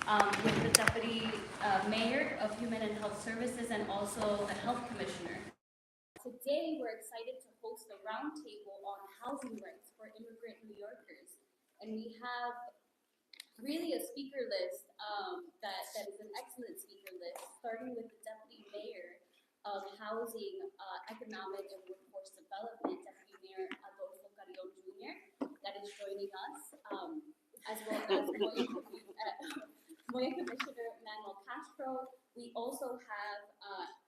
with the Deputy Mayor of Human and Health Services and also the Health Commissioner. Today, we're excited to host a roundtable on housing rights for immigrant New Yorkers. And we have really a speaker list that is an excellent speaker list, starting with the Deputy Mayor of Housing, Economic and Workforce Development, Deputy Mayor Adolfo Carrión Jr., that is joining us, as well as MOIA Commissioner Manuel Castro. We also have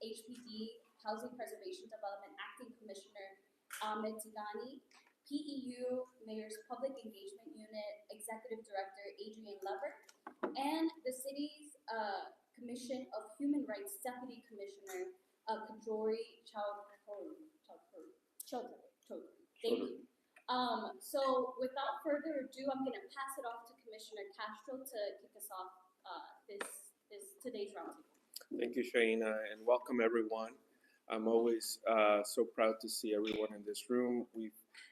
HPD, Housing Preservation Development Acting Commissioner Ahmed Tigani, PEU Mayor's Public Engagement Unit Executive Director Adrian Lever, and the city's Commission of Human Rights Deputy Commissioner Kajori Chaudhary. Thank you. So without further ado, I'm going to pass it off to Commissioner Castro to kick us off today's roundtable. Thank you, Shaina, and welcome everyone. I'm always so proud to see everyone in this room. We've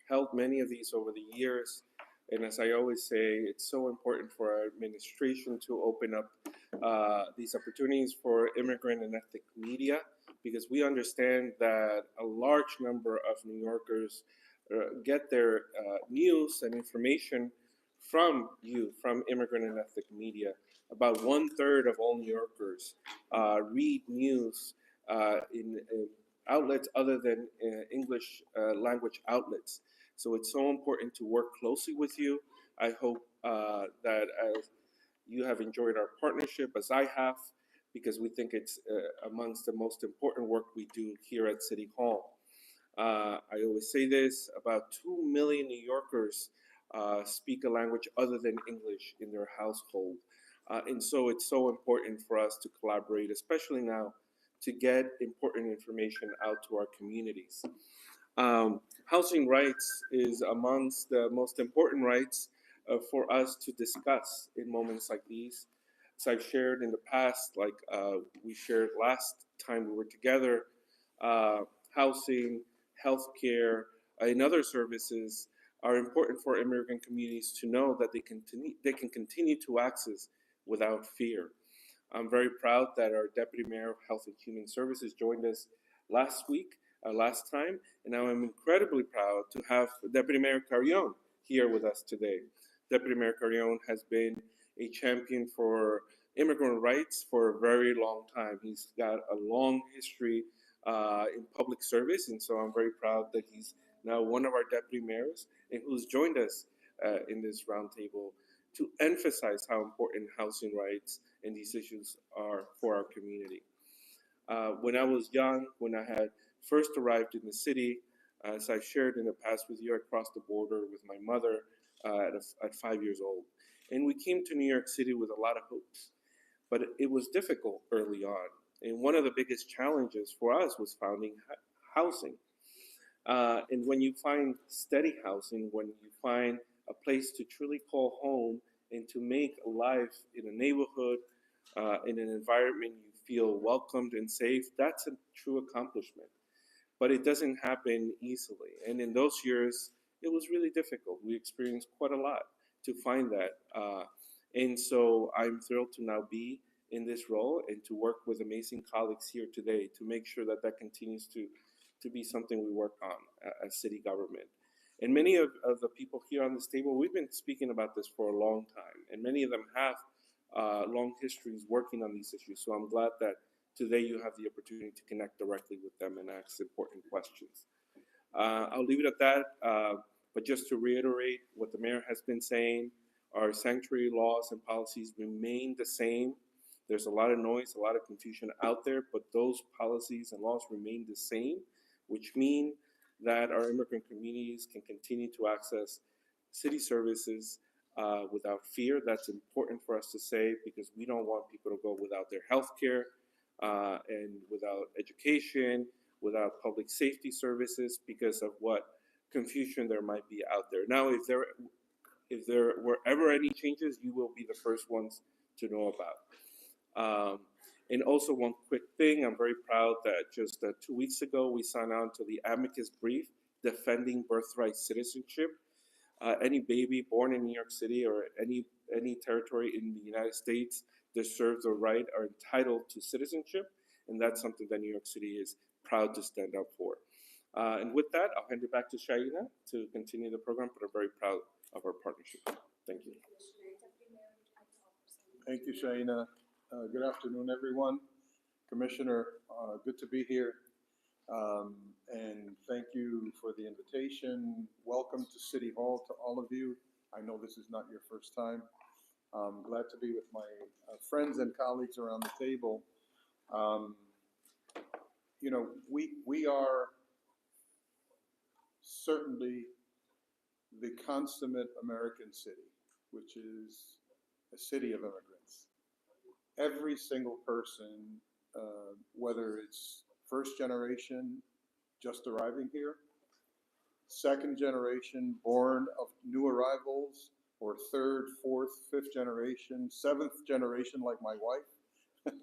held many of these over the years, and as I always say, it's so important for our administration to open up these opportunities for immigrant and ethnic media, because we understand that a large number of New Yorkers get their news and information from immigrant and ethnic media. About 1/3 of all New Yorkers read news in outlets other than English language outlets. So it's so important to work closely with you. I hope that as you have enjoyed our partnership, as I have, because we think it's amongst the most important work we do here at City Hall. I always say this, about 2 million New Yorkers speak a language other than English in their household. And so it's so important for us to collaborate, especially now, to get important information out to our communities. Housing rights is amongst the most important rights for us to discuss in moments like these. As I've shared in the past, like we shared last time we were together, housing, healthcare, and other services are important for immigrant communities to know that they can continue to access without fear. I'm very proud that our Deputy Mayor of Health and Human Services joined us last time, and now I'm incredibly proud to have Deputy Mayor Carrión here with us today. Deputy Mayor Carrión has been a champion for immigrant rights for a very long time. He's got a long history in public service, and so I'm very proud that he's now one of our deputy mayors and who's joined us in this roundtable to emphasize how important housing rights and these issues are for our community. When I was young, when I had first arrived in the city, as I've shared in the past with you, I crossed the border with my mother at 5 years old. And we came to New York City with a lot of hopes, but it was difficult early on. And one of the biggest challenges for us was finding housing. And when you find steady housing, when you find a place to truly call home and to make a life in a neighborhood, in an environment you feel welcomed and safe, that's a true accomplishment. But it doesn't happen easily. And in those years, it was really difficult. We experienced quite a lot to find that. And so I'm thrilled to now be in this role and to work with amazing colleagues here today to make sure that that continues to be something we work on as city government. And many of the people here on this table, we've been speaking about this for a long time, and many of them have long histories working on these issues. So I'm glad that today you have the opportunity to connect directly with them and ask important questions. I'll leave it at that, but just to reiterate what the mayor has been saying, our sanctuary laws and policies remain the same. There's a lot of noise, a lot of confusion out there, but those policies and laws remain the same, which mean that our immigrant communities can continue to access city services without fear. That's important for us to say because we don't want people to go without their health care and without education, without public safety services because of what confusion there might be out there. Now, if there were ever any changes, you will be the first ones to know about. And also one quick thing, I'm very proud that just 2 weeks ago, we signed on to the amicus brief defending birthright citizenship. Any baby born in New York City or any territory in the United States deserve the right, are entitled to citizenship, and that's something that New York City is proud to stand up for. And with that, I'll hand it back to Shaina to continue the program, but I'm very proud of our partnership. Thank you. Thank you, Shaina. Good afternoon, everyone. Commissioner, good to be here. And thank you for the invitation. Welcome to City Hall to all of you. I know this is not your first time. Glad to be with my friends and colleagues around the table. You know, we are certainly the consummate American city, which is a city of immigrants. Every single person, whether it's first generation just arriving here, second generation born of new arrivals, or third, fourth, fifth generation, seventh generation like my wife,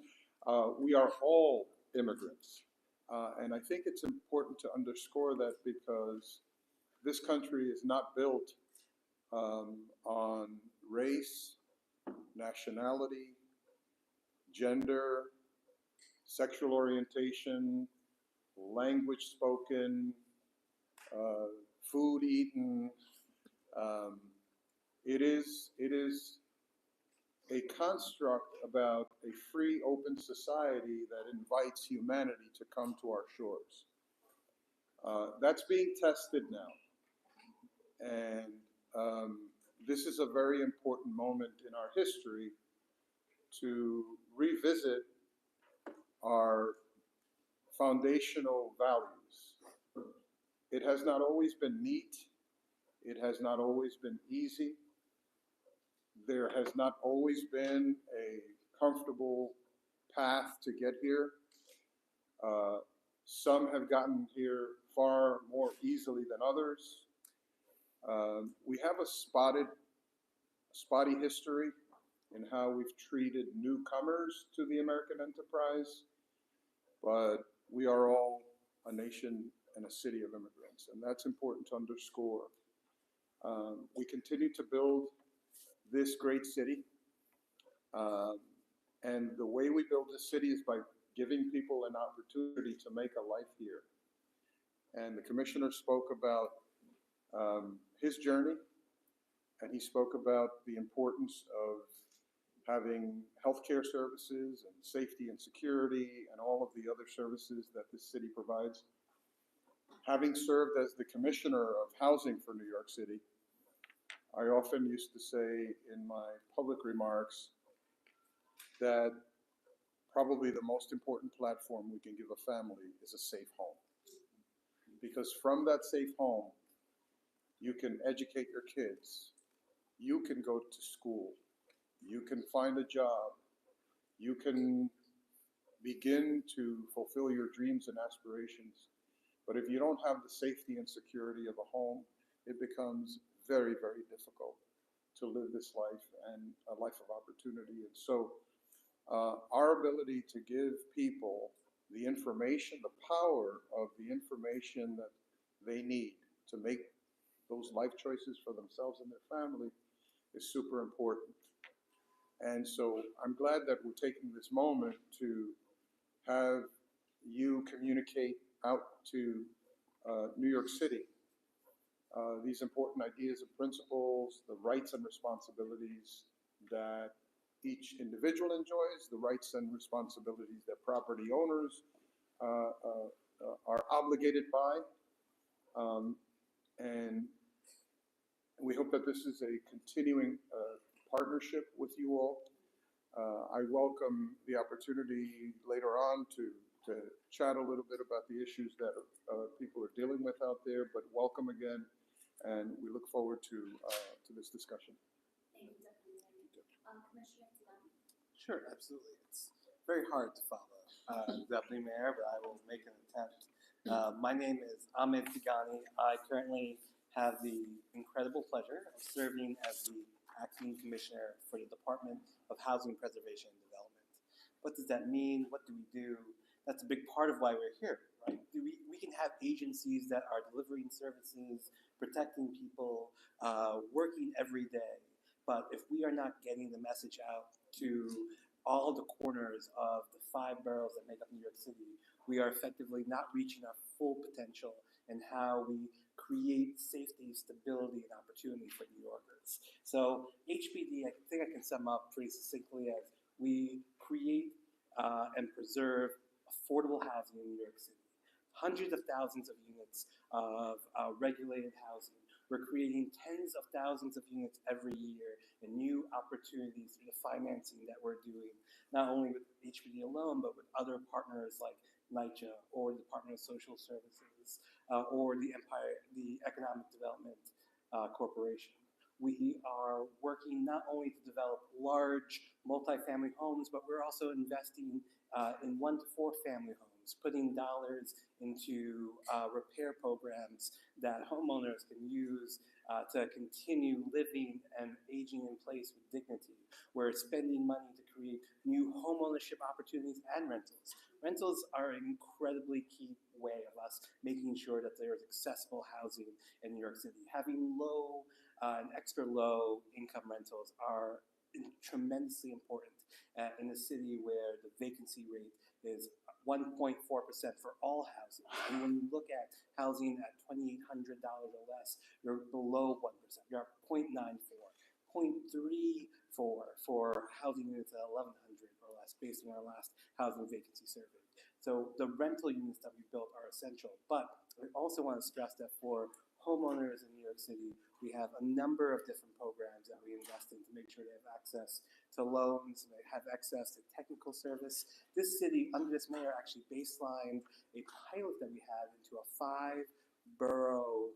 we are all immigrants. And I think it's important to underscore that because this country is not built on race, nationality, gender, sexual orientation, language spoken, food eaten. It is a construct about a free, open society that invites humanity to come to our shores. That's being tested now. And this is a very important moment in our history to revisit our foundational values. It has not always been neat. It has not always been easy. There has not always been a comfortable path to get here. Some have gotten here far more easily than others. We have a spotty history in how we've treated newcomers to the American enterprise, but we are all a nation and a city of immigrants, and that's important to underscore. We continue to build this great city, and the way we build this city is by giving people an opportunity to make a life here. And the commissioner spoke about his journey, and he spoke about the importance of having healthcare services and safety and security and all of the other services that this city provides. Having served as the commissioner of housing for New York City, I often used to say in my public remarks that probably the most important platform we can give a family is a safe home. Because from that safe home, you can educate your kids, you can go to school, you can find a job, you can begin to fulfill your dreams and aspirations. But if you don't have the safety and security of a home, it becomes very, very difficult to live this life and a life of opportunity. And so our ability to give people the information, the power of the information that they need to make those life choices for themselves and their family is super important. And so I'm glad that we're taking this moment to have you communicate out to New York City these important ideas and principles, the rights and responsibilities that each individual enjoys, the rights and responsibilities that property owners are obligated by. And we hope that this is a continuing partnership with you all. I welcome the opportunity later on to chat a little bit about the issues that people are dealing with out there, but welcome again, and we look forward to this discussion. Thank you, Deputy Mayor. Commissioner Tigani? Sure, absolutely. It's very hard to follow Deputy Mayor, but I will make an attempt. My name is Ahmed Tigani. I currently have the incredible pleasure of serving as the Acting Commissioner for the Department of Housing Preservation and Development. What does that mean? What do we do? That's a big part of why we're here, right? We can have agencies that are delivering services, protecting people, working every day. But if we are not getting the message out to all the corners of the 5 boroughs that make up New York City, we are effectively not reaching our full potential in how we create safety, stability, and opportunity for New Yorkers. So HPD, I think I can sum up pretty succinctly as we create and preserve affordable housing in New York City. Hundreds of thousands of units of regulated housing. We're creating tens of thousands of units every year and new opportunities through the financing that we're doing, not only with HPD alone, but with other partners like NYCHA or the Department of Social Services or the Economic Development Corporation. We are working not only to develop large multifamily homes, but we're also investing in 1 to 4 family homes, putting dollars into repair programs that homeowners can use to continue living and aging in place with dignity. We're spending money to create new homeownership opportunities and rentals. Rentals are an incredibly key way of us making sure that there's accessible housing in New York City. Having low and extra low income rentals are tremendously important in a city where the vacancy rate is 1.4% for all housing. And when you look at housing at $2,800 or less, you're below 1%. You're at 0.94, 0.34 for housing units at 1,100 or less, based on our last housing vacancy survey. So the rental units that we built are essential. But I also want to stress that for homeowners in New York City, we have a number of different programs that we invest in to make sure they have access to loans, they have access to technical service. This city, under this mayor, actually baselined a pilot that we have into a 5-borough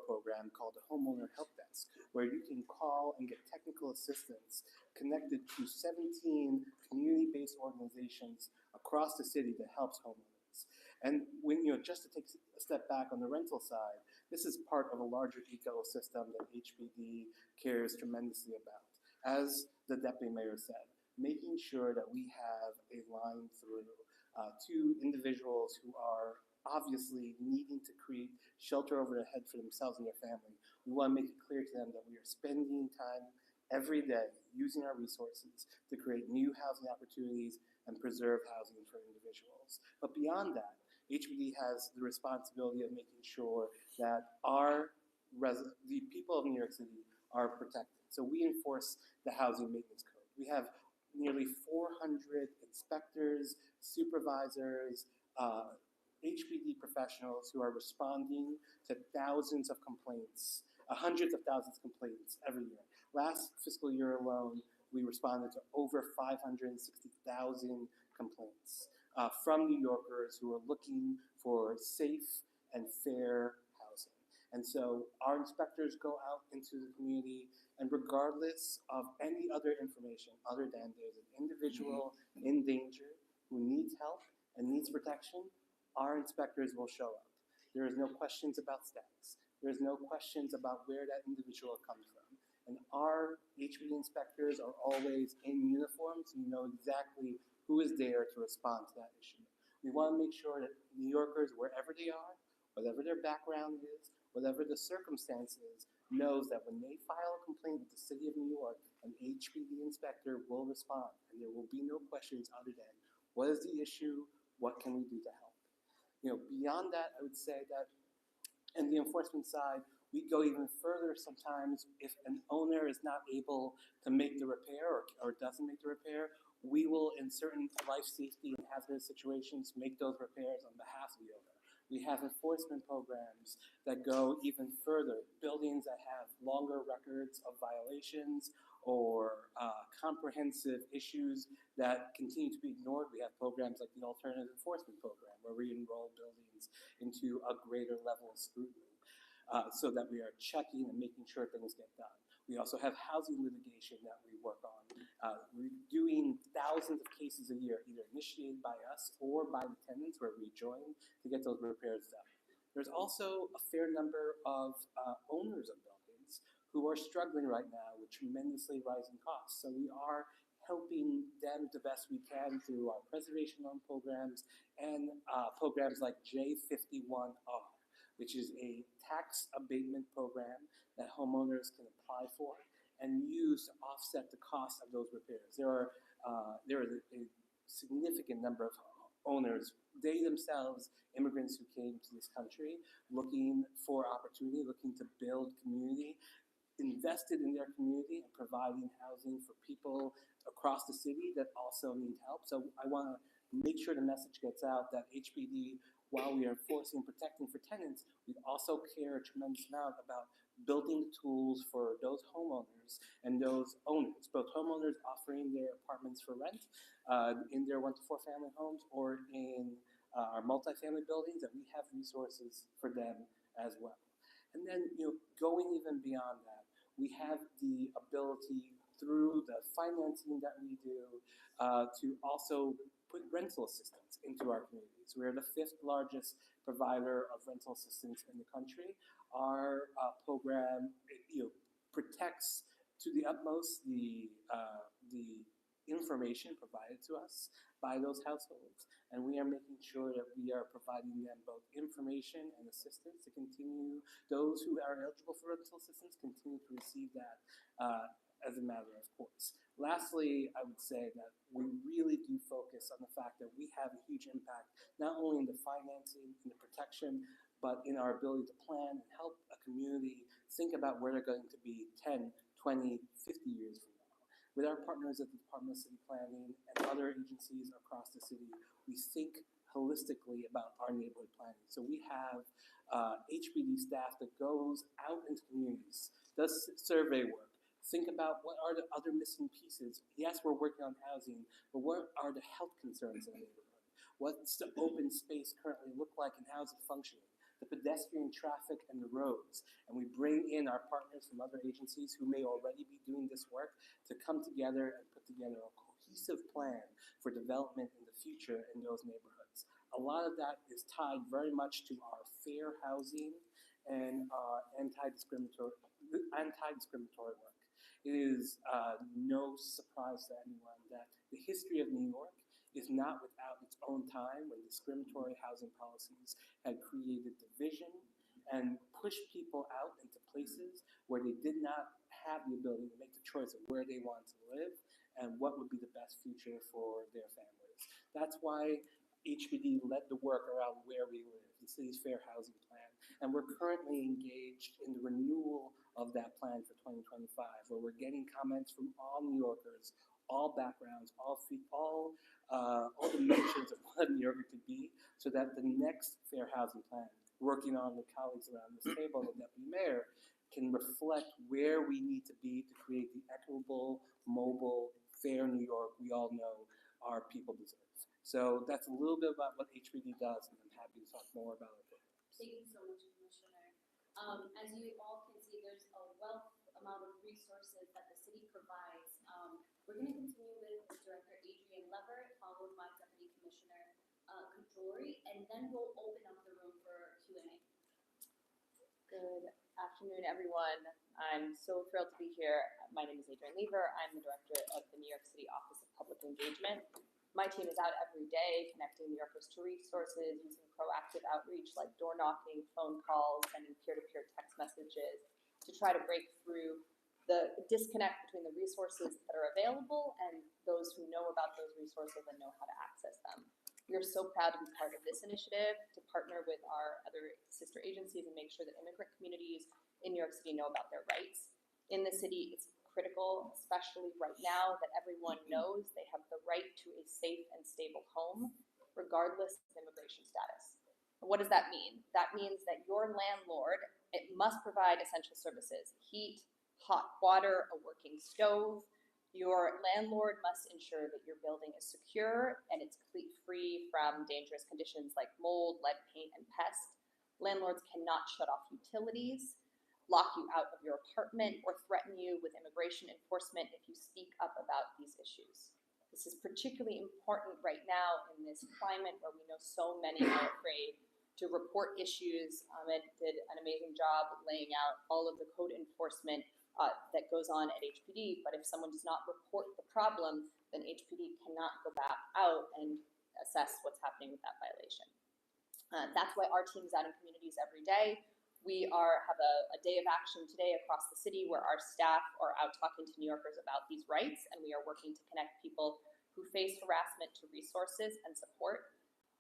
program called the Homeowner Help Desk, where you can call and get technical assistance connected to 17 community-based organizations across the city that helps homeowners. And when, just to take a step back on the rental side, this is part of a larger ecosystem that HPD cares tremendously about. As the deputy mayor said, making sure that we have a line through to individuals who are obviously needing to create shelter over their head for themselves and their family. We want to make it clear to them that we are spending time every day using our resources to create new housing opportunities and preserve housing for individuals. But beyond that, HPD has the responsibility of making sure that the people of New York City are protected. So we enforce the Housing Maintenance Code. We have nearly 400 inspectors, supervisors, HPD professionals who are responding to thousands of complaints, hundreds of thousands of complaints every year. Last fiscal year alone, we responded to over 560,000 complaints from New Yorkers who are looking for safe and fair housing. And so our inspectors go out into the community, and regardless of any other information other than there's an individual in danger who needs help and needs protection, our inspectors will show up. There is no questions about status. There's no questions about where that individual comes from. And our HPD inspectors are always in uniform, so you know exactly who is there to respond to that issue. We want to make sure that New Yorkers, wherever they are, whatever their background is, whatever the circumstances, knows that when they file a complaint with the city of New York, an HPD inspector will respond, and there will be no questions other than, what is the issue? What can we do to help? Beyond that, I would say that in the enforcement side, we go even further sometimes. If an owner is not able to make the repair or doesn't make the repair, we will, in certain life safety and hazardous situations, make those repairs on behalf of the owner. We have enforcement programs that go even further, buildings that have longer records of violations or comprehensive issues that continue to be ignored. We have programs like the Alternative Enforcement Program, where we enroll buildings into a greater level of scrutiny so that we are checking and making sure things get done. We also have housing litigation that we work on. We're doing thousands of cases a year, either initiated by us or by the tenants, where we join to get those repairs done. There's also a fair number of owners of buildings who are struggling right now with tremendously rising costs. So we are helping them the best we can through our preservation loan programs and programs like J51R, which is a tax abatement program that homeowners can apply for. and used to offset the cost of those repairs. There is a significant number of owners, they themselves, immigrants who came to this country looking for opportunity, looking to build community, invested in their community and providing housing for people across the city that also need help. So I want to make sure the message gets out that HPD, while we are enforcing and protecting for tenants, we also care a tremendous amount about building tools for those homeowners and those owners, both homeowners offering their apartments for rent in their 1 to 4 family homes or in our multifamily buildings, that we have resources for them as well. And then, going even beyond that, we have the ability through the financing that we do to also put rental assistance into our communities. We're the 5th largest provider of rental assistance in the country. Our program, protects to the utmost the information provided to us by those households, and we are making sure that we are providing them both information and assistance to continue, those who are eligible for rental assistance continue to receive that as a matter of course. Lastly, I would say that we really do focus on the fact that we have a huge impact, not only in the financing and the protection, but in our ability to plan and help a community think about where they're going to be 10, 20, 50 years from now. With our partners at the Department of City Planning and other agencies across the city, we think holistically about our neighborhood planning. So we have HPD staff that goes out into communities, does survey work, think about what are the other missing pieces. Yes, we're working on housing, but what are the health concerns in the neighborhood? What's the open space currently look like and how's it functioning? The pedestrian traffic and the roads. And we bring in our partners from other agencies who may already be doing this work to come together and put together a cohesive plan for development in the future in those neighborhoods. A lot of that is tied very much to our fair housing and our anti-discriminatory work. It is no surprise to anyone that the history of New York is not without its own time when discriminatory housing policies had created division and pushed people out into places where they did not have the ability to make the choice of where they want to live and what would be the best future for their families. That's why HPD led the work around where we live, the city's fair housing plan. And we're currently engaged in the renewal of that plan for 2025, where we're getting comments from all New Yorkers, all backgrounds, all dimensions of what a New Yorker could be, so that the next fair housing plan, working on with colleagues around this table, the deputy mayor, can reflect where we need to be to create the equitable, mobile, fair New York we all know our people deserve. So that's a little bit about what HPD does, and I'm happy to talk more about it. Thank you so much, Commissioner. As you all can see, there's a wealth amount of resources that the city provides. We're going to continue with Director Adrian Levert, followed by Deputy Commissioner Kajori, and then we'll open up the room for Q&A. Good afternoon, everyone. I'm so thrilled to be here. My name is Adrian Lever. I'm the director of the New York City Office of Public Engagement. My team is out every day connecting New Yorkers to resources, using proactive outreach like door knocking, phone calls, sending peer-to-peer text messages to try to break through the disconnect between the resources that are available and those who know about those resources and know how to access them. We are so proud to be part of this initiative, to partner with our other sister agencies and make sure that immigrant communities in New York City know about their rights. In the city, it's critical, especially right now, that everyone knows they have the right to a safe and stable home, regardless of immigration status. And what does that mean? That means that your landlord, it must provide essential services: heat, hot water, a working stove. Your landlord must ensure that your building is secure and it's free from dangerous conditions like mold, lead paint, and pests. Landlords cannot shut off utilities, lock you out of your apartment, or threaten you with immigration enforcement if you speak up about these issues. This is particularly important right now in this climate where we know so many are afraid to report issues. Ahmed did an amazing job laying out all of the code enforcement that goes on at HPD, but if someone does not report the problem, then HPD cannot go back out and assess what's happening with that violation. That's why our team's out in communities every day, We have a day of action today across the city where our staff are out talking to New Yorkers about these rights, and we are working to connect people who face harassment to resources and support.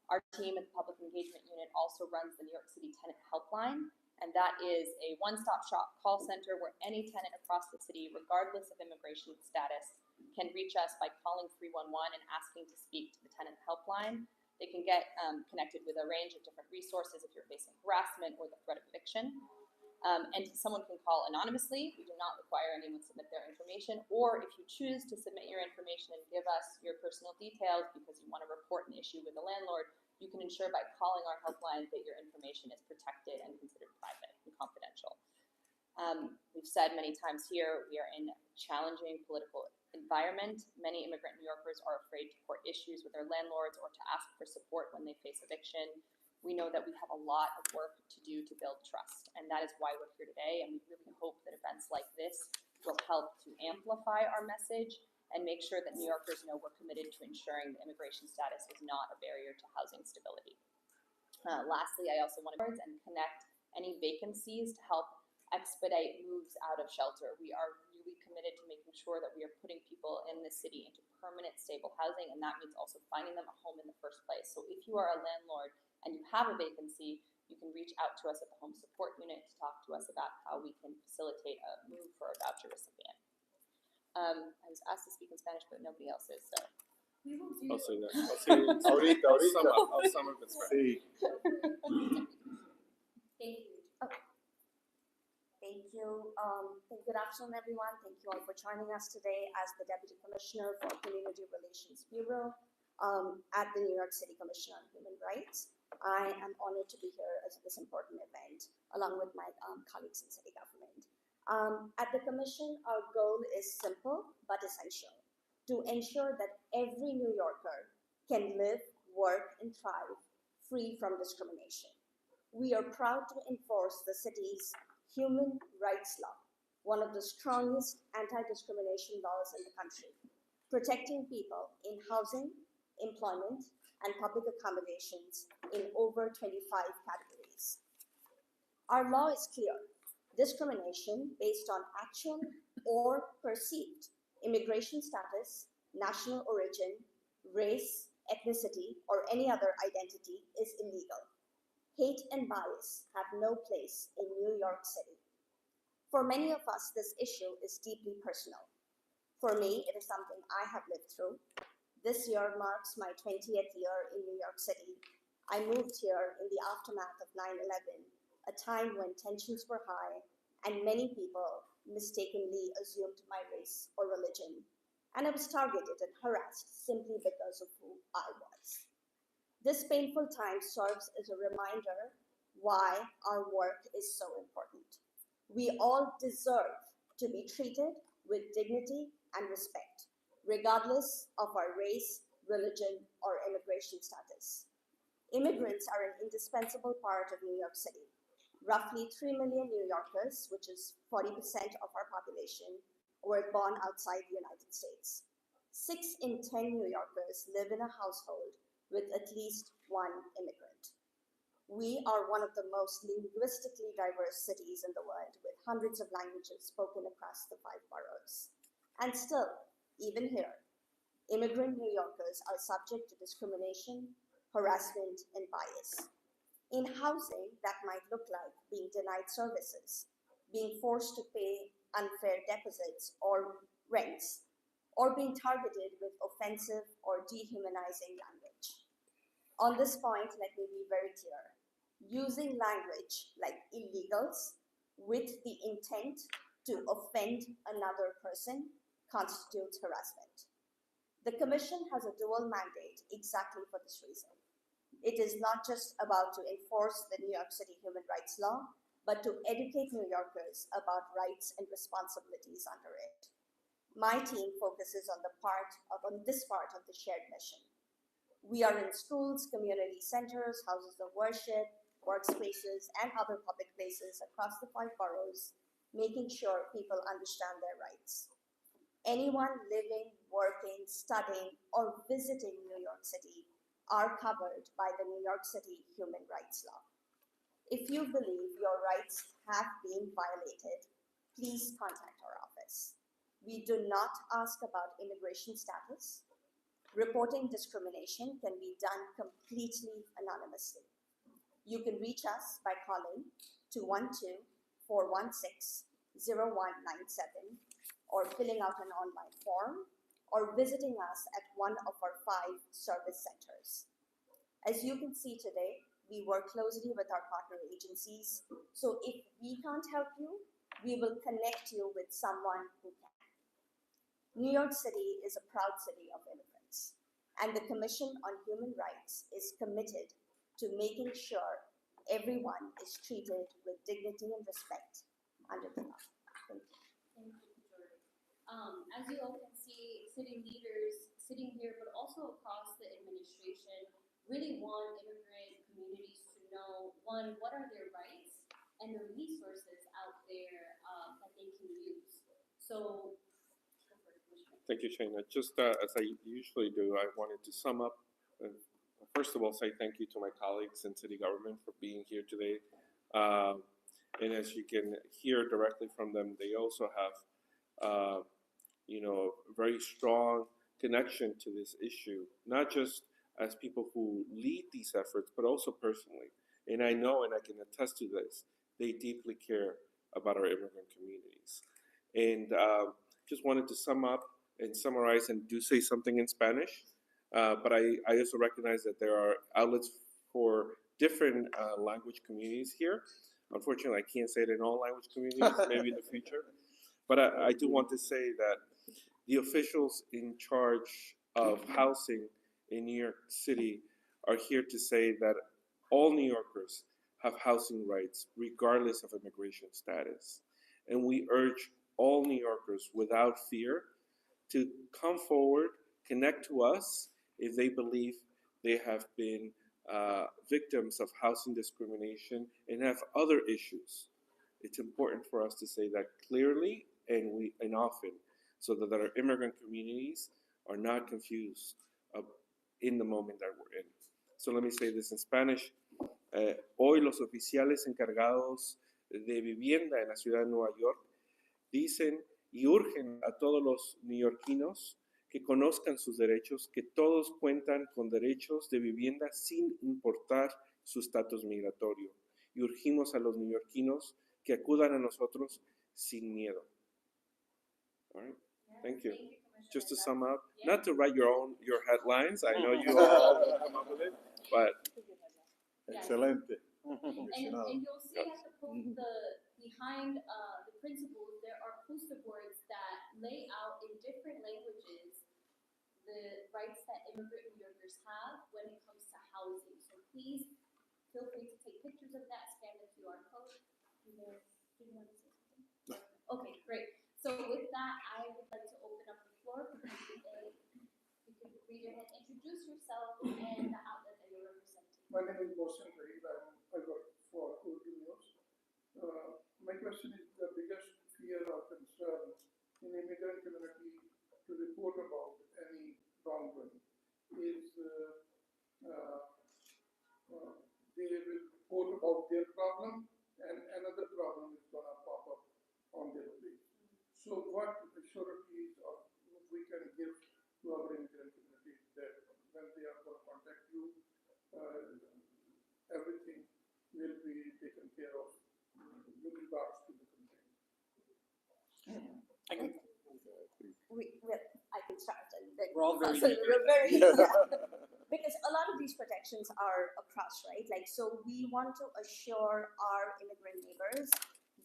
Our team at the Public Engagement Unit also runs the New York City Tenant Helpline, and that is a one-stop shop call center where any tenant across the city, regardless of immigration status, can reach us by calling 311 and asking to speak to the Tenant Helpline. They can get connected with a range of different resources if you're facing harassment or the threat of eviction. And someone can call anonymously. We do not require anyone to submit their information. Or if you choose to submit your information and give us your personal details because you want to report an issue with the landlord, you can ensure by calling our helpline that your information is protected and considered private and confidential. We've said many times here, we are in a challenging political environment. Many immigrant New Yorkers are afraid to report issues with their landlords or to ask for support when they face eviction. We know that we have a lot of work to do to build trust, and that is why we're here today, and we really hope that events like this will help to amplify our message and make sure that New Yorkers know we're committed to ensuring that immigration status is not a barrier to housing stability. Lastly, I also want to connect any vacancies to help expedite moves out of shelter. We are really committed to making sure that we are putting people in the city into permanent, stable housing, and that means also finding them a home in the first place. So if you are a landlord and you have a vacancy, you can reach out to us at the Home Support Unit to talk to us about how we can facilitate a move for a voucher recipient. I was asked to speak in Spanish, but nobody else is, so. We will I'll do. say that. I'll say it. Ahorita. I'll sum up in Spanish. Sí. Thank you. Thank you. Good afternoon, everyone. Thank you all for joining us today as the Deputy Commissioner for Community Relations Bureau at the New York City Commission on Human Rights. I am honored to be here at this important event, along with my colleagues in city government. At the Commission, our goal is simple but essential: to ensure that every New Yorker can live, work, and thrive free from discrimination. We are proud to enforce the city's human rights law, one of the strongest anti-discrimination laws in the country, protecting people in housing, employment, and public accommodations in over 25 categories. Our law is clear: discrimination based on actual or perceived immigration status, national origin, race, ethnicity, or any other identity is illegal. Hate and bias have no place in New York City. For many of us, this issue is deeply personal. For me, it is something I have lived through. This year marks my 20th year in New York City. I moved here in the aftermath of 9/11, a time when tensions were high and many people mistakenly assumed my race or religion, and I was targeted and harassed simply because of who I was. This painful time serves as a reminder why our work is so important. We all deserve to be treated with dignity and respect, regardless of our race, religion, or immigration status. Immigrants are an indispensable part of New York City. Roughly 3 million New Yorkers, which is 40% of our population, were born outside the United States. 6 in 10 New Yorkers live in a household with at least one immigrant. We are one of the most linguistically diverse cities in the world, with hundreds of languages spoken across the 5 boroughs. And still, even here, immigrant New Yorkers are subject to discrimination, harassment, and bias. In housing, that might look like being denied services, being forced to pay unfair deposits or rents, or being targeted with offensive or dehumanizing language. On this point, let me be very clear. Using language like illegals with the intent to offend another person constitutes harassment. The Commission has a dual mandate exactly for this reason. It is not just about to enforce the New York City human rights law, but to educate New Yorkers about rights and responsibilities under it. My team focuses on this part of the shared mission. We are in schools, community centers, houses of worship, workspaces, and other public places across the 5 boroughs, making sure people understand their rights. Anyone living, working, studying, or visiting New York City are covered by the New York City Human Rights Law. If you believe your rights have been violated, please contact our office. We do not ask about immigration status. Reporting discrimination can be done completely anonymously. You can reach us by calling 212-416-0197 or filling out an online form or visiting us at one of our 5 service centers. As you can see today, we work closely with our partner agencies, so if we can't help you, we will connect you with someone who can. New York City is a proud city of immigrants, and the Commission on Human Rights is committed to making sure everyone is treated with dignity and respect under the law. Thank you. Thank you, Jordan. As you all can see, city leaders sitting here, but also across the administration, really want immigrant communities to know, one, what are their rights and the resources out there that they can use. So, Thank you, Shana. Just as I usually do, I wanted to sum up. First of all, say thank you to my colleagues in city government for being here today. And as you can hear directly from them, they also have, a very strong connection to this issue, not just as people who lead these efforts, but also personally. And I know, and I can attest to this, they deeply care about our immigrant communities. And just wanted to sum up and summarize and do say something in Spanish. But I also recognize that there are outlets for different language communities here. Unfortunately, I can't say it in all language communities, maybe in the future. But I do want to say that the officials in charge of housing in New York City are here to say that all New Yorkers have housing rights regardless of immigration status. And we urge all New Yorkers without fear to come forward, connect to us if they believe they have been victims of housing discrimination and have other issues. It's important for us to say that clearly and often, so that our immigrant communities are not confused in the moment that we're in. So let me say this in Spanish. Hoy los oficiales encargados de vivienda en la ciudad de Nueva York dicen y urgen a todos los neoyorquinos que conozcan sus derechos, que todos cuentan con derechos de vivienda sin importar su estatus migratorio. Y urgimos a los neoyorquinos que acudan a nosotros sin miedo. All right, thank you. Just to sum up, not to write your headlines, I know you all come up with it, but Excelente. and you'll see at behind the principles, there are poster boards that lay out in different languages the rights that immigrant New Yorkers have when it comes to housing. So please feel free to take pictures of that, scan the QR code. Do you want to say something? Okay, great. So with that, I would like to open up the floor for Q&A. You can raise your hand, introduce yourself, and the outlet that you're representing. My name is Mohsin Zaheer. I work for Urdu News. My question is, the biggest fear or concern in immigrant community to report about any wrongdoing is they will report about their problem and another problem is going to pop up on their plate. So what assurances we can give to our immigrant community that when they are going to contact you, everything will be taken care of with regards to the complaint? I can start and then We're all very we're very because a lot of these protections are across, right? Like, so we want to assure our immigrant neighbors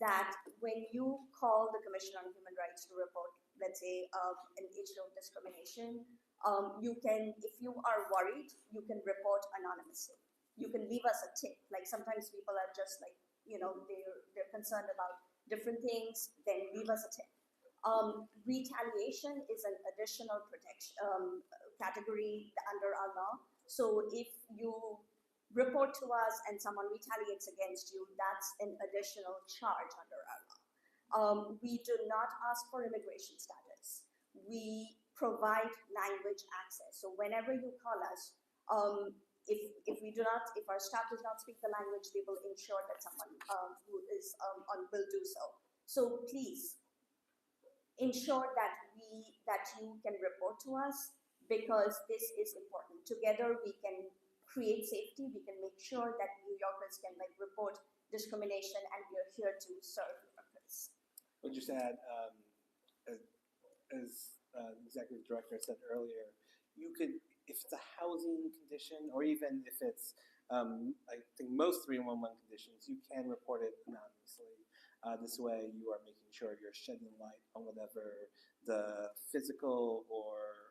that when you call the Commission on Human Rights to report, let's say, an issue of discrimination, you can, if you are worried, you can report anonymously. You can leave us a tip. Like, sometimes people are just like, they're concerned about different things, then leave us a tip. Retaliation is an additional protection category under our law. So if you report to us and someone retaliates against you, that's an additional charge under our law. We do not ask for immigration status. We provide language access. So whenever you call us, if our staff does not speak the language, they will ensure that someone who is will do so. So please ensure that you can report to us, because this is important. Together we can create safety. We can make sure that New Yorkers can report discrimination, and we are here to serve New Yorkers. I'll just add, as the executive director said earlier, you could, if it's a housing condition, or even if it's, I think most 311 conditions, you can report it anonymously. This way you are making sure you're shedding light on whatever the physical or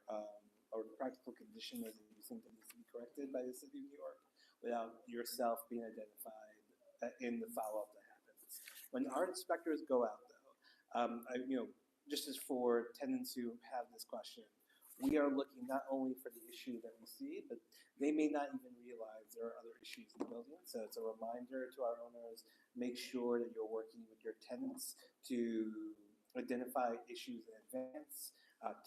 practical condition is that you think that needs to be corrected by the city of New York, without yourself being identified in the follow-up that happens. When our inspectors go out, though, just as for tenants who have this question, we are looking not only for the issue that we see, but they may not even realize there are other issues in the building. So it's a reminder to our owners, make sure that you're working with your tenants to identify issues in advance.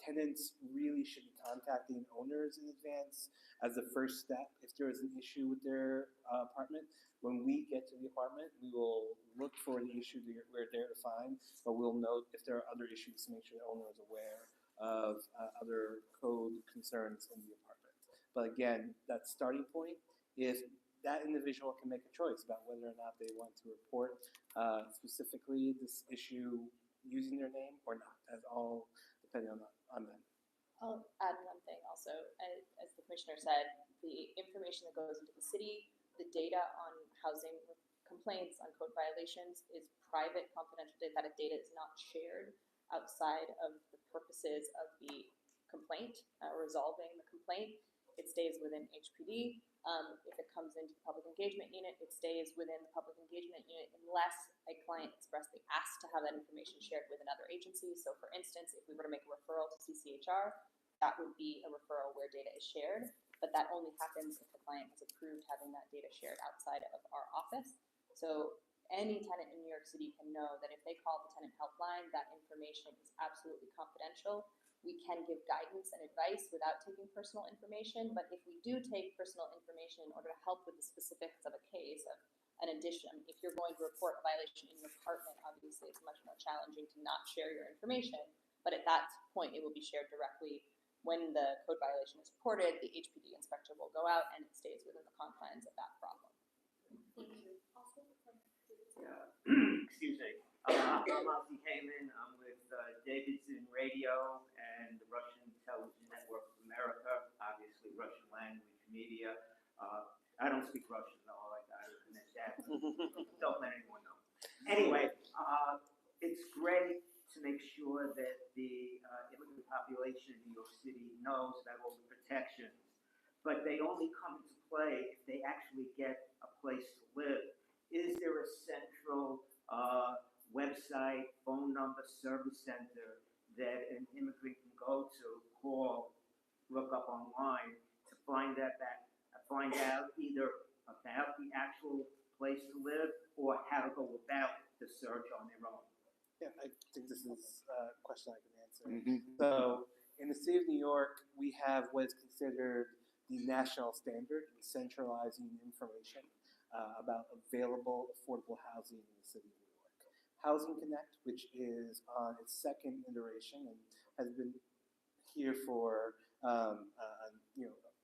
Tenants really should be contacting owners in advance as the first step if there is an issue with their apartment. When we get to the apartment, we will look for the issue that we're there to find, but we'll note if there are other issues to make sure the owner is aware of other code concerns in the apartment. But again, that starting point, if that individual can make a choice about whether or not they want to report specifically this issue using their name or not, that's all depending on them. I'll add one thing also. As the commissioner said, the information that goes into the city, the data on housing complaints, on code violations is private, confidential data. That data is not shared outside of the purposes of the complaint, resolving the complaint. It stays within HPD. If it comes into the Public Engagement Unit, it stays within the Public Engagement Unit unless a client expressly asks to have that information shared with another agency. So for instance, if we were to make a referral to CCHR, that would be a referral where data is shared, but that only happens if the client has approved having that data shared outside of our office. So any tenant in New York City can know that if they call the tenant helpline, that information is absolutely confidential. We can give guidance and advice without taking personal information, but if we do take personal information in order to help with the specifics of a case, of an addition, if you're going to report a violation in your apartment, obviously it's much more challenging to not share your information, but at that point it will be shared directly. When the code violation is reported, the HPD inspector will go out and it stays within the confines of that problem. Thank you. Also, Excuse me. I'm Mohsin Zaheer. I'm with Davidson Radio and the Russian Television Network of America, obviously Russian language media. I don't speak Russian, though, like I admit that. Don't let anyone know. Anyway, it's great to make sure that the immigrant population in New York City knows about all the protections, but they only come into play if they actually get a place to live. Is there a central website, phone number, service center that an immigrant can go to, call, look up online to find out either about the actual place to live or how to go about the search on their own? Yeah, I think this is a question I can answer. So in the city of New York, we have what is considered the national standard in centralizing information about available affordable housing in the city of New York. Housing Connect, which is on its second iteration and has been here for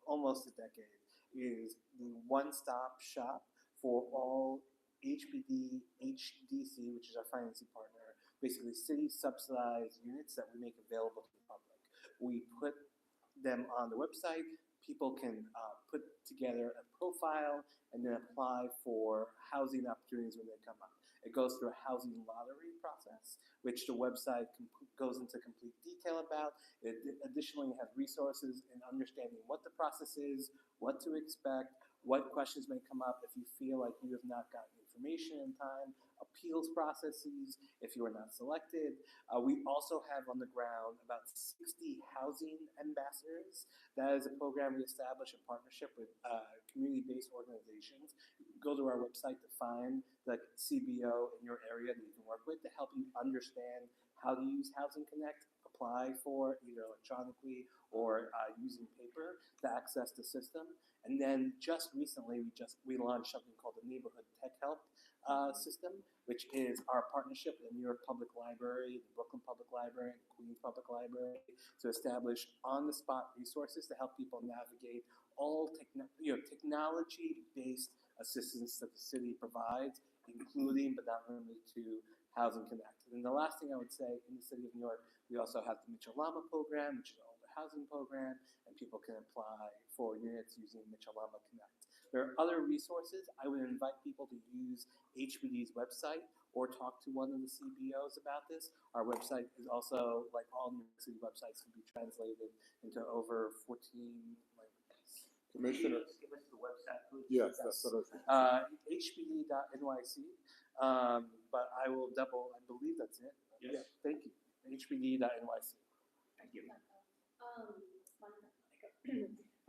almost a decade, is the one-stop shop for all HPD, HDC, which is our financing partner, basically city-subsidized units that we make available to the public. We put them on the website. People can put together a profile and then apply for housing opportunities when they come up. It goes through a housing lottery process, which the website goes into complete detail about. It additionally has resources in understanding what the process is, what to expect, what questions may come up if you feel like you have not gotten information in time, appeals processes if you are not selected. We also have on the ground about 60 housing ambassadors. That is a program we established in partnership with community-based organizations. You can go to our website to find the CBO in your area that you can work with to help you understand how to use Housing Connect, apply for either electronically or using paper to access the system. And then just recently, we launched something called the Neighborhood Tech Help system, which is our partnership with the New York Public Library, the Brooklyn Public Library, and the Queens Public Library to establish on-the-spot resources to help people navigate all technology-based assistance that the city provides, including but not limited to Housing Connect. And the last thing I would say, in the city of New York, we also have the Mitchell-Lama program, which is an older housing program, and people can apply for units using Mitchell-Lama Connect. There are other resources. I would invite people to use HPD's website or talk to one of the CBOs about this. Our website is also, like all New York City websites, can be translated into over 14 languages. Commissioner, Just give us the website, please. yes, that's what I was thinking. HPD.NYC, but I will double, I believe that's it. Yes. Yeah, thank you. HPD.NYC. Thank you.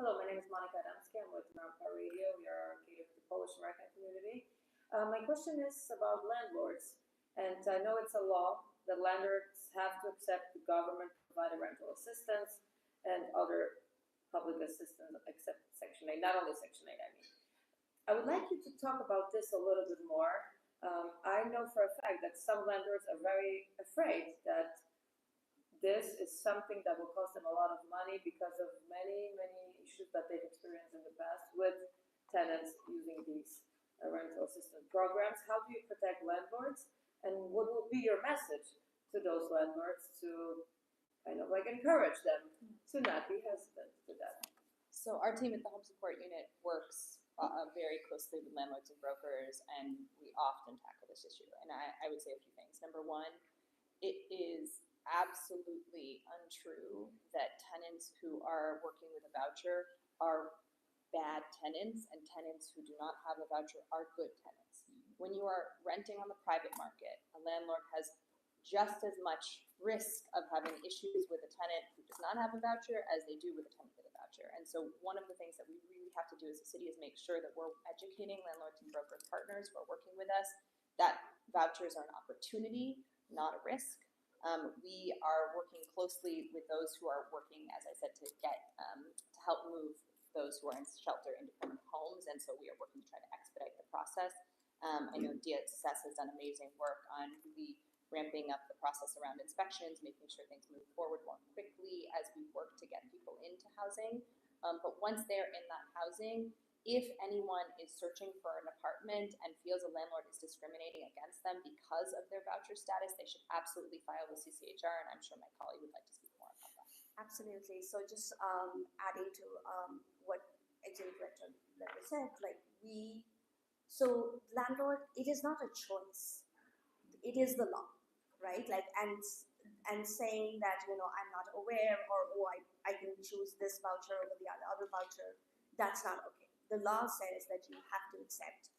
Hello, my name is Monica Adamski. I'm with America Radio. We are catered to the Polish American community. My question is about landlords. And I know it's a law that landlords have to accept the government provided rental assistance and other public assistance except Section 8, not only Section 8, I mean. I would like you to talk about this a little bit more. I know for a fact that some landlords are very afraid that this is something that will cost them a lot of money because of many, many issues that they've experienced in the past with tenants using these rental assistance programs. How do you protect landlords? And what will be your message to those landlords to kind of like encourage them to not be hesitant to that? So our team at the Home Support Unit works very closely with landlords and brokers, and we often tackle this issue. And I would say a few things. Number one, it is absolutely untrue that tenants who are working with a voucher are bad tenants, and tenants who do not have a voucher are good tenants. When you are renting on the private market, a landlord has just as much risk of having issues with a tenant who does not have a voucher as they do with a tenant with a voucher. And so one of the things that we really have to do as a city is make sure that we're educating landlords and broker partners who are working with us that vouchers are an opportunity, not a risk. We are working closely with those who are working, as I said, to get to help move those who are in shelter independent homes, and so we are working to try to expedite the process. I know DSS has done amazing work on really ramping up the process around inspections, making sure things move forward more quickly as we work to get people into housing. But once they're in that housing, if anyone is searching for an apartment and feels a landlord is discriminating against them because of their voucher status, they should absolutely file with CCHR, and I'm sure my colleague would like to speak more about that. Absolutely. So just adding to what Executive Director said, so landlord, it is not a choice. It is the law, right? And saying that, I'm not aware, or I can choose this voucher over the other voucher, that's not okay. The law says that you have to accept.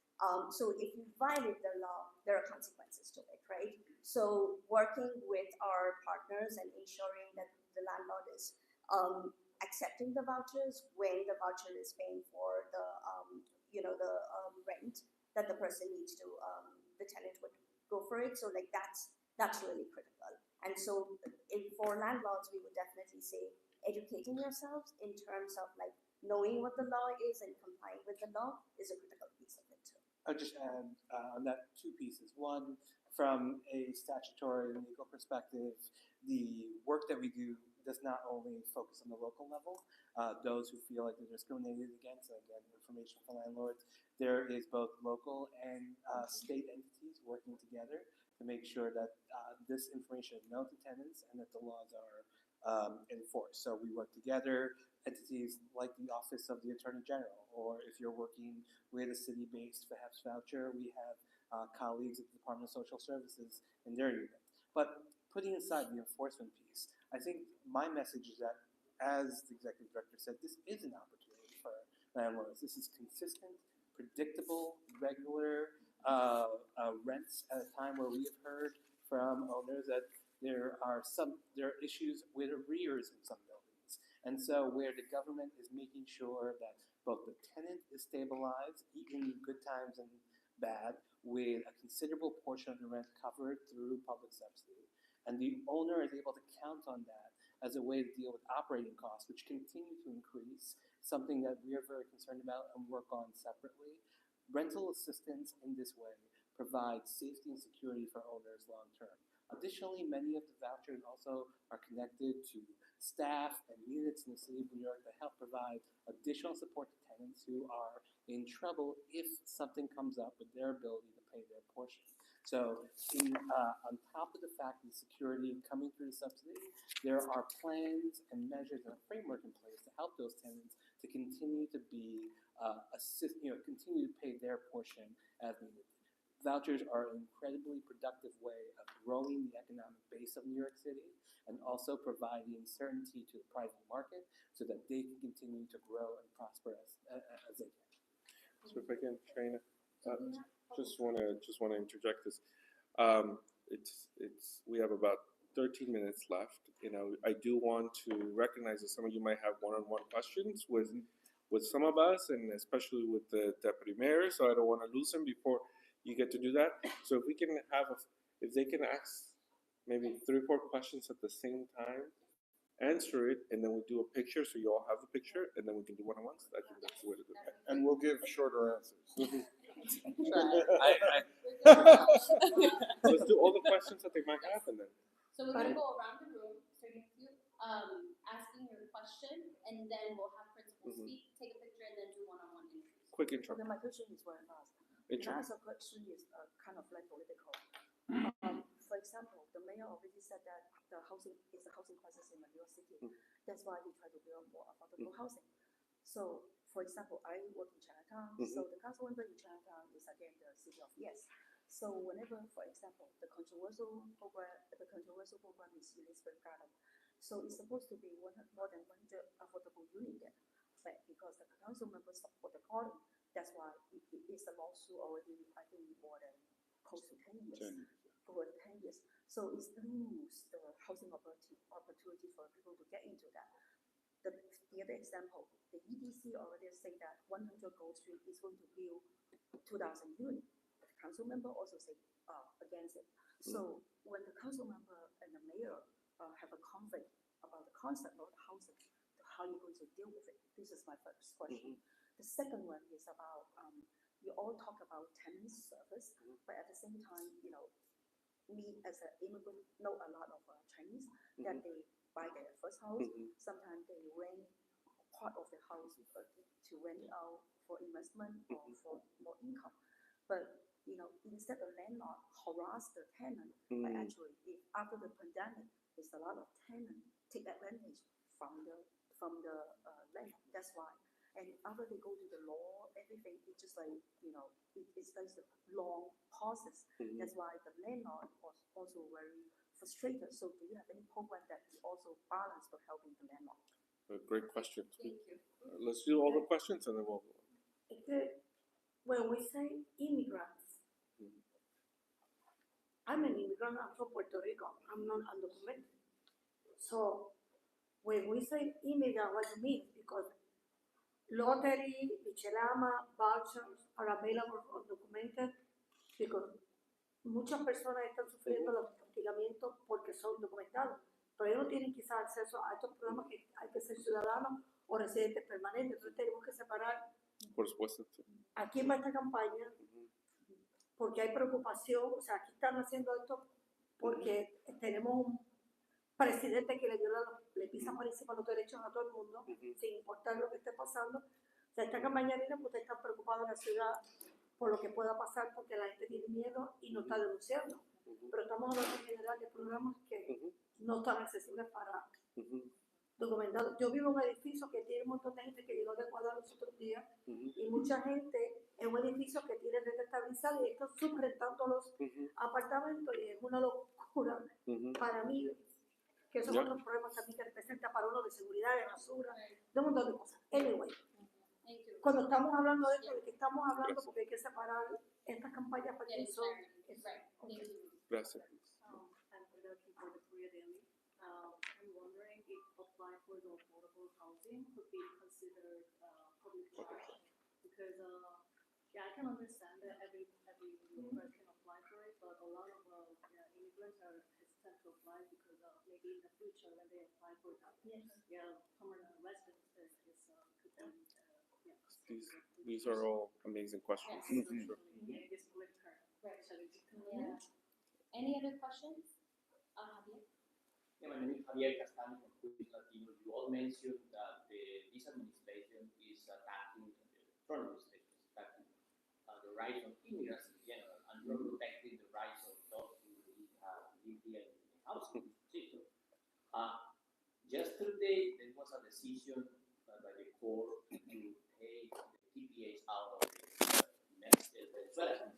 So if you violate the law, there are consequences to it, right? So working with our partners and ensuring that the landlord is accepting the vouchers when the voucher is paying for the rent that the person needs to, the tenant would go for it. So that's really critical. And so for landlords, we would definitely say educating yourselves in terms of knowing what the law is and complying with the law is a critical piece of it too. I'll just add on that two pieces. One, from a statutory and legal perspective, the work that we do does not only focus on the local level, those who feel like they're discriminated against, and again, information for landlords. There is both local and state entities working together to make sure that this information is known to tenants and that the laws are enforced. So we work together, entities like the Office of the Attorney General, or if you're working with a city-based perhaps voucher, we have colleagues at the Department of Social Services in their unit. But putting aside the enforcement piece, I think my message is that, as the Executive Director said, this is an opportunity for landlords. This is consistent, predictable, regular rents at a time where we have heard from owners that there are issues with arrears in some buildings. And so where the government is making sure that both the tenant is stabilized, even good times and bad, with a considerable portion of the rent covered through public subsidy, and the owner is able to count on that as a way to deal with operating costs, which continue to increase, something that we are very concerned about and work on separately. Rental assistance in this way provides safety and security for owners long term. Additionally, many of the vouchers also are connected to staff and units in the city of New York that help provide additional support to tenants who are in trouble if something comes up with their ability to pay their portion. So on top of the fact that security coming through the subsidy, there are plans and measures and a framework in place to help those tenants to continue to be continue to pay their portion as needed. Vouchers are an incredibly productive way of growing the economic base of New York City and also providing certainty to the private market so that they can continue to grow and prosper as they can. So if I can, Trina, just want to interject this. We have about 13 minutes left. You know, I do want to recognize that some of you might have one-on-one questions with some of us, and especially with the deputy mayor. So I don't want to lose him before you get to do that. So if we can if they can ask maybe 3 or 4 questions at the same time, answer it, and then we do a picture so you all have the picture, and then we can do one-on-ones. I think that's the way to do it. And we'll give shorter answers. Let's do all the questions that they might have, and then. So we're gonna go around the room, starting with you, asking your question, and then we'll have principals speak, take a picture, and then do one-on-one interviews. Quick intro. Okay, my question is very fast. Intro. Can I ask a question is kind of like political. For example, the mayor already said that the housing is a housing crisis in New York City. That's why we try to build more affordable housing. So, for example, I work in Chinatown, so the council member in Chinatown is again the city of yes. So whenever, for example, the controversial program is Elizabeth Garden. So it's supposed to be more than 100 affordable units there. But because the council members support the calling, that's why it is a lawsuit already, I think, more than close to 10 years. Over 10 years. So it's lose the housing opportunity for people to get into that. The other example, the EDC already say that 100 Gold Street is going to build 2,000 units. The council member also say against it. So when the council member and the mayor have a conflict about the concept of the housing, how are you going to deal with it? This is my first question. The second one is about, you all talk about tenant service, but at the same time, you know, me as an immigrant know a lot of Chinese that they buy their first house. Sometimes they rent part of the house to rent it out for investment or for more income. But you know, instead the landlord harass the tenant, but actually, if after the pandemic, there's a lot of tenants take advantage from the landlord. That's why. And after they go to the law, everything, it's just like, you know, it's like a long process. That's why the landlord was also very frustrated. So do you have any program that is also balanced for helping the landlord? Great question. Thank you. Let's do all the questions and then we'll. When we say immigrants, I'm an immigrant, I'm from Puerto Rico, I'm not undocumented. So when we say immigrant, what it means, because lottery, Michelama, vouchers are available for undocumented, because muchas personas están sufriendo los hostigamientos porque son documentados, pero ellos no tienen quizás acceso a estos programas que hay que ser ciudadanos o residentes permanentes. Entonces tenemos que separar. Por supuesto. ¿A quién va esta campaña? Porque hay preocupación, o sea, aquí están haciendo esto porque tenemos un presidente que le pisa por encima los derechos a todo el mundo, sin importar lo que esté pasando. O sea, esta campaña viene porque están preocupados en la ciudad por lo que pueda pasar, porque la gente tiene miedo y no está denunciando. Pero estamos hablando en general de programas que no están accesibles para documentados. Yo vivo en un edificio que tiene un montón de gente que llegó de Ecuador los otros días y mucha gente en un edificio que tiene renta estabilizada y están subrentando los apartamentos y es una locura para mí, que esos son los problemas también que representa para uno de seguridad, de basura, de un montón de cosas. Anyway, cuando estamos hablando de esto, de que estamos hablando porque hay que separar estas campañas para que son... Gracias. I'm wondering if applying for the affordable housing could be considered public charge, because I can understand that every immigrant can apply for it, but a lot of immigrants are hesitant process to apply because maybe in the future when they apply for that, permanent residence, there is could be, These are all amazing questions. Yes. Sure. Yeah, this political Right. strategy. Yeah. Any other questions? Javier? Yeah, my name is Javier Castaño from Quick Latino. You all mentioned that this administration is attacking, the current administration is attacking the rights of immigrants in general, and you're protecting the rights of those who live here in housing. Yesterday, there was a decision by the court to pay the TPAs out of Venezuela.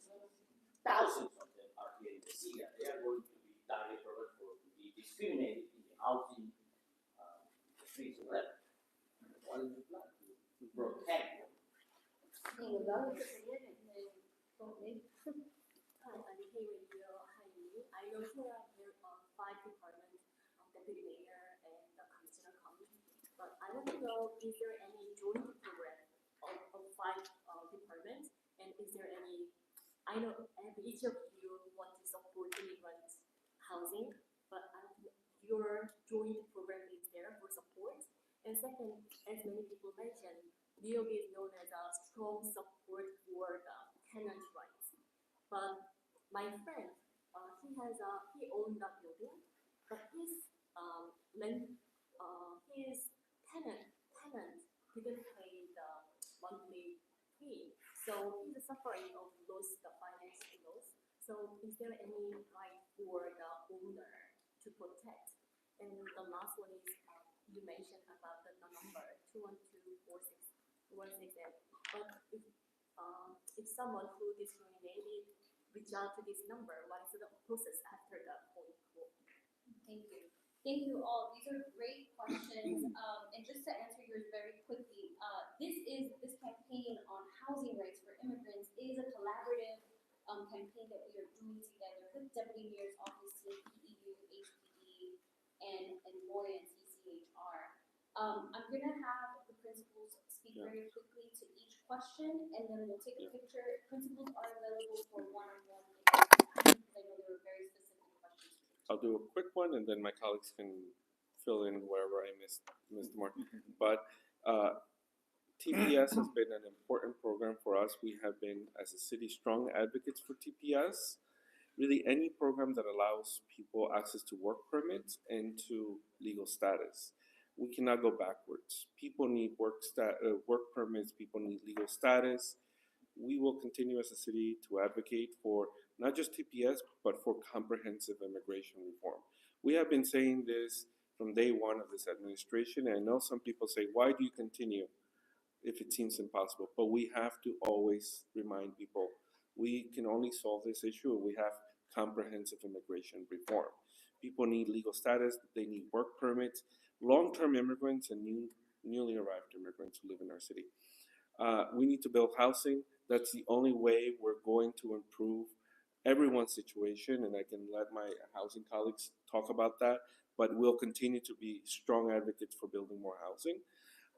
Thousands of them are here in the city. They are going to be targeted for to be discriminated in the housing streets of that. What is the plan to protect them? I know there are 5 departments, deputy mayor and the commissioner coming, but I want to know, is there any joint program of 5 departments, and is there any, I know each of you want to support immigrant housing, but your joint program is there for support. And second, as many people mentioned, DOB is known as a strong support for the tenant rights. But my friend, he owned that building, but his tenant didn't pay the monthly fee, so he's suffering of the financial loss. So is there any right for the owner to protect? And the last one is you mentioned about the number 212-4618. But if someone who discriminated reach out to this number, what is the process after that point? Thank you. Thank you all. These are great questions. And just to answer yours very quickly, this campaign on housing rights for immigrants is a collaborative campaign that we are doing together with Deputy Mayor's Office, CPEU, HPE, and MOIA and CCHR. I'm going to have the principals speak very quickly to each question, and then we'll take a picture. Principals are available for one-on-one because I know there were very specific questions. I'll do a quick one, and then my colleagues can fill in wherever I missed more. But TPS has been an important program for us. We have been, as a city, strong advocates for TPS. Really, any program that allows people access to work permits and to legal status. We cannot go backwards. People need work permits. People need legal status. We will continue as a city to advocate for not just TPS, but for comprehensive immigration reform. We have been saying this from day one of this administration, and I know some people say, why do you continue if it seems impossible? But we have to always remind people, we can only solve this issue if we have comprehensive immigration reform. People need legal status, they need work permits, long-term immigrants and newly arrived immigrants who live in our city. We need to build housing. That's the only way we're going to improve everyone's situation, and I can let my housing colleagues talk about that, but we'll continue to be strong advocates for building more housing.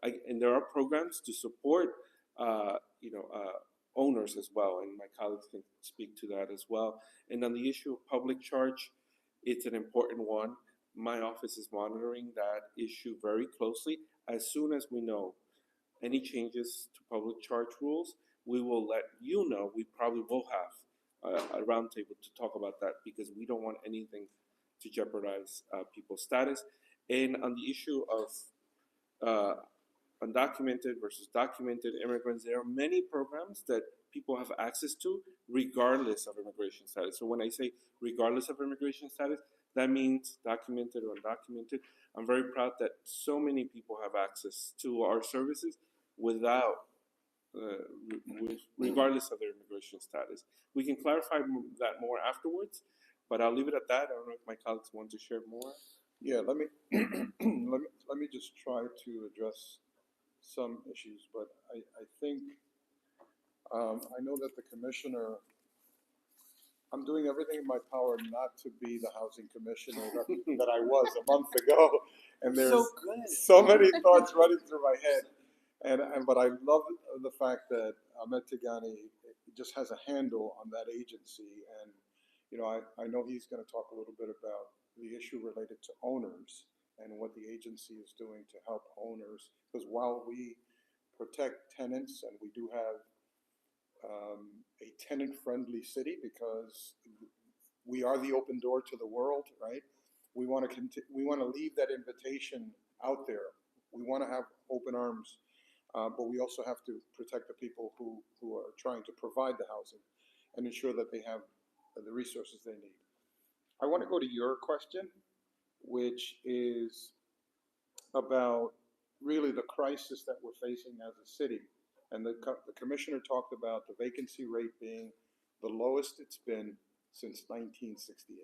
And there are programs to support, owners as well, and my colleagues can speak to that as well. And on the issue of public charge, it's an important one. My office is monitoring that issue very closely. As soon as we know any changes to public charge rules, we will let you know. We probably will have a roundtable to talk about that because we don't want anything to jeopardize people's status. And on the issue of undocumented versus documented immigrants, there are many programs that people have access to regardless of immigration status. So when I say regardless of immigration status, that means documented or undocumented. I'm very proud that so many people have access to our services without, regardless of their immigration status. We can clarify that more afterwards, but I'll leave it at that. I don't know if my colleagues want to share more. Yeah, let me let me just try to address some issues, but I think I know that the commissioner. I'm doing everything in my power not to be the housing commissioner that I was a month ago, and there's so many thoughts running through my head. But I love the fact that Ahmed Tigani just has a handle on that agency, and I know he's going to talk a little bit about the issue related to owners and what the agency is doing to help owners. Because while we protect tenants, and we do have a tenant-friendly city because we are the open door to the world, right? We want to leave that invitation out there. We want to have open arms, but we also have to protect the people who are trying to provide the housing and ensure that they have the resources they need. I want to go to your question, which is about really the crisis that we're facing as a city. And the commissioner talked about the vacancy rate being the lowest it's been since 1968,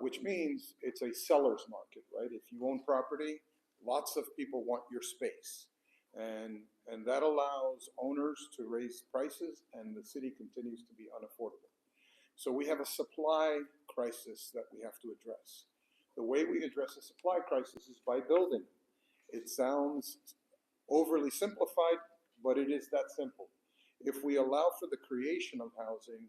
which means it's a seller's market, right? If you own property, lots of people want your space. And that allows owners to raise prices, and the city continues to be unaffordable. So we have a supply crisis that we have to address. The way we address a supply crisis is by building. It sounds overly simplified, but it is that simple. If we allow for the creation of housing,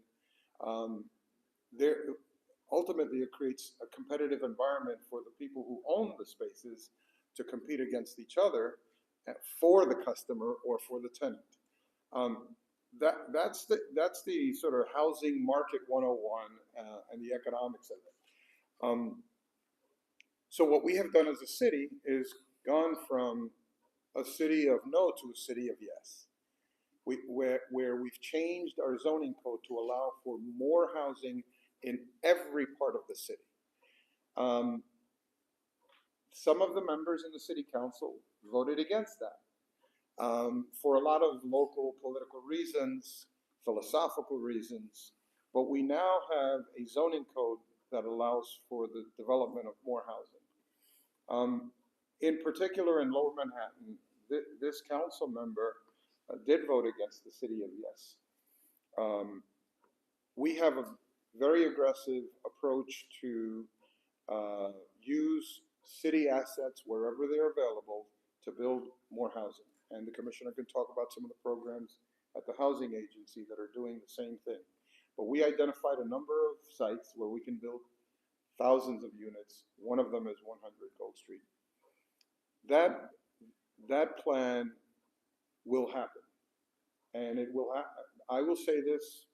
ultimately it creates a competitive environment for the people who own the spaces to compete against each other for the customer or for the tenant. That's the sort of housing market 101 and the economics of it. So what we have done as a city is gone from a city of no to a city of yes. Where we've changed our zoning code to allow for more housing in every part of the city. Some of the members in the city council voted against that for a lot of local political reasons, philosophical reasons, but we now have a zoning code that allows for the development of more housing. In particular, in Lower Manhattan, this council member did vote against the city of yes. We have a very aggressive approach to use city assets wherever they're available to build more housing. And the commissioner can talk about some of the programs at the housing agency that are doing the same thing. But we identified a number of sites where we can build thousands of units. One of them is 100 Gold Street. That plan will happen. And it will I will say this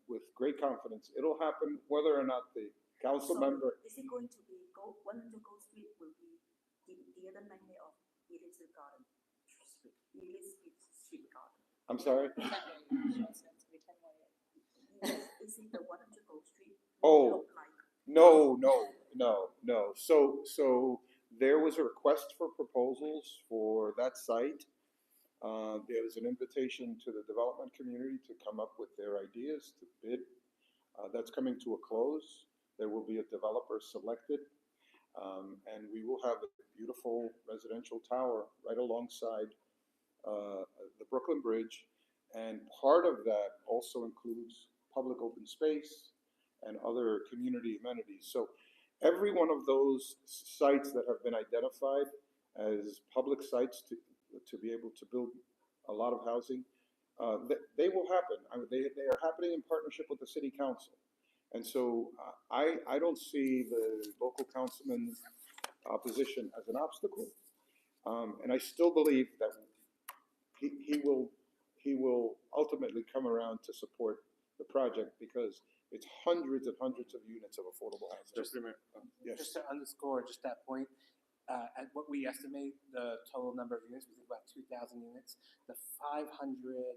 with great confidence. It'll happen whether or not the council member. Is it going to be 100 Gold Street will be the other name of Elizabeth Garden Street? Elizabeth Street Garden. I'm sorry? Yes, is it the 100 Gold Street? Oh, no. So there was a request for proposals for that site. There was an invitation to the development community to come up with their ideas to bid. That's coming to a close. There will be a developer selected, and we will have a beautiful residential tower right alongside the Brooklyn Bridge. And part of that also includes public open space and other community amenities. So every one of those sites that have been identified as public sites to be able to build a lot of housing, they will happen. I mean, they are happening in partnership with the city council. And so I don't see the local councilman's position as an obstacle. And I still believe that he will ultimately come around to support the project because it's hundreds and hundreds of units of affordable housing. Yes. Just to underscore just that point, at what we estimate the total number of units, we think about 2,000 units. The 500,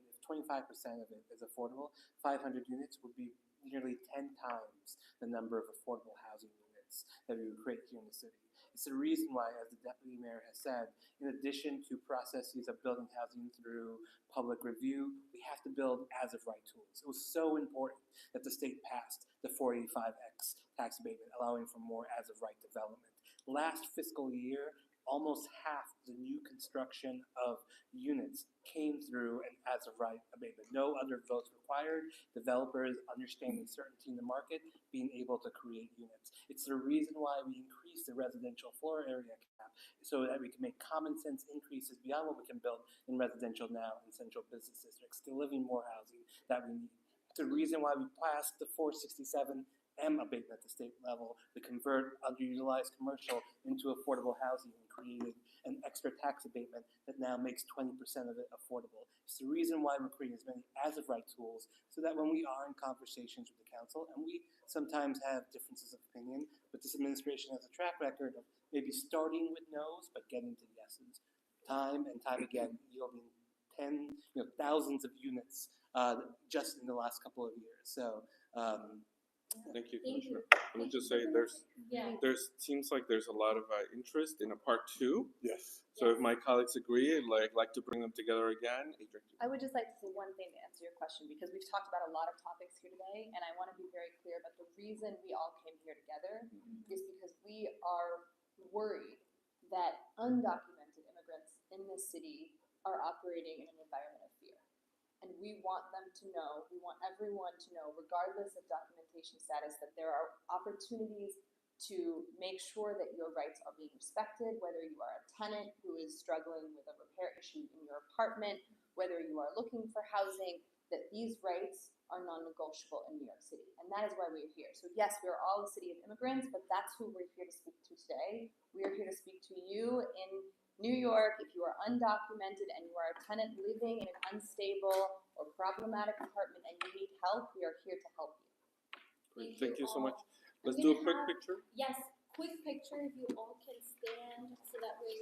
if 25% of it is affordable, 500 units would be nearly 10 times the number of affordable housing units that we would create here in the city. It's the reason why, as the deputy mayor has said, in addition to processes of building housing through public review, we have to build as-of-right tools. It was so important that the state passed the 485X tax abatement, allowing for more as-of-right development. Last fiscal year, almost half the new construction of units came through an as-of-right abatement. No other votes required. Developers understanding certainty in the market, being able to create units. It's the reason why we increased the residential floor area cap so that we can make common sense increases beyond what we can build in residential now in central business districts, delivering more housing that we need. It's the reason why we passed the 467 M abatement at the state level to convert underutilized commercial into affordable housing and created an extra tax abatement that now makes 20% of it affordable. It's the reason why we're creating as many as of right tools so that when we are in conversations with the council, and we sometimes have differences of opinion, but this administration has a track record of maybe starting with no's but getting to yeses time and time again, yielding thousands of units just in the last couple of years. So. Thank you, Thank you. Commissioner. Let me just say, Yeah. seems like there's a lot of interest in a part 2. Yes. So if my colleagues agree, I'd like to bring them together again. Adrian. I would just like to say one thing to answer your question, because we've talked about a lot of topics here today, and I want to be very clear about the reason we all came here together is because we are worried that undocumented immigrants in this city are operating in an environment of fear. And we want them to know, we want everyone to know, regardless of documentation status, that there are opportunities to make sure that your rights are being respected, whether you are a tenant who is struggling with a repair issue in your apartment, whether you are looking for housing, that these rights are non-negotiable in New York City. And that is why we're here. So yes, we're all a city of immigrants, but that's who we're here to speak to today. We are here to speak to you in New York. If you are undocumented and you are a tenant living in an unstable or problematic apartment and you need help, we are here to help you. Great. Thank you so all. much. Let's I'm do a gonna quick have- picture. Yes, quick picture if you all can stand so that way